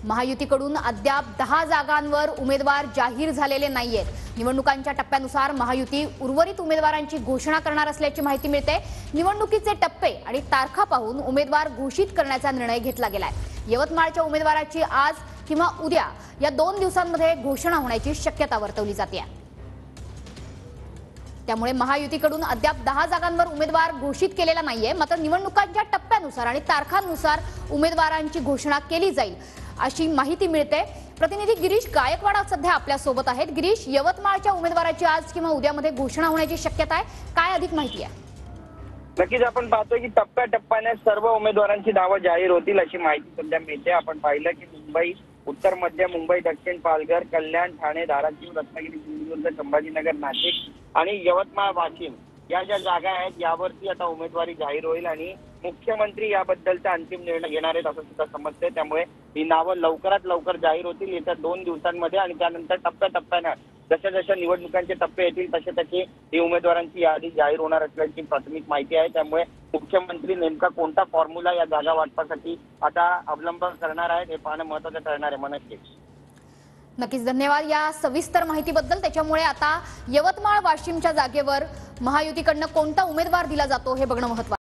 महायुतीकडून अद्याप 10 जागांवर उमेदवार जाहीर झालेले नाहीयेत। निवडणुकांच्या टप्प्यानुसार महायुती उर्वरित उमेदवारांची घोषणा करणार असल्याची माहिती मिळते। निवडणुकीचे टप्पे आणि तारखा पाहून उमेदवार घोषित करण्याचा निर्णय घेतला गेलाय। यवतमाळच्या उमेदवाराची आज किंवा उद्या या 2 दिवसांमध्ये घोषणा होण्याची शक्यता वर्तवली जाते। त्यामुळे महायुतीकडून अद्याप 10 जागांवर उमेदवार घोषित केलेला नाहीये। मात्र निवडणुकांच्या टप्प्यानुसार आणि तारखांनुसार उमेदवारांची घोषणा केली जाईल अशी माहिती मिळते। प्रतिनिधी गिरीश गायकवाड सध्या आपल्या सोबत आहेत। गिरीश, यवतमाळच्या उमेदवाराची आज किंवा उद्यामध्ये घोषणा होण्याची शक्यता आहे, काय अधिक माहिती आहे? नक्कीच आपण पाहतोय की टप्प्याटप्प्याने सर्व उमेदवारांची नावं जाहीर होतील अशी माहिती सध्या मिळते। आपण पाहिलं की मुंबई, उत्तर मध्य मुंबई, दक्षिण पालघर, कल्याण, ठाणे, धाराशिव, रत्नागिरी, सिंधुदुर्ग, संभाजीनगर, नाशिक आणि यवतमाळ, वाशिम या ज्या जागा आहेत यावरती आता उमेदवारी जाहीर होईल आणि मुख्यमंत्री याबद्दलचा अंतिम निर्णय घेणार आहेत असं सुद्धा समजते। त्यामुळे ही नावं लवकरात लवकर जाहीर होतील येत्या 2 दिवसांमध्ये आणि त्यानंतर टप्प्याटप्प्याने जशा जशा निवडणुकांचे टप्पे येतील तसे तशी ही उमेदवारांची यादी जाहीर होणार असल्याची प्राथमिक माहिती आहे। त्यामुळे मुख्यमंत्री नेमका कोणता फॉर्म्युला या जागा वाटपासाठी आता अवलंब करणार आहेत हे पाहणं महत्त्वाचं ठरणार आहे। मनस्वी, नक्कीच धन्यवाद या सविस्तर माहितीबद्दल। त्याच्यामुळे आता यवतमाळ वाशिमच्या जागेवर महायुतीकडनं कोणता उमेदवार दिला जातो हे बघणं महत्त्वाचं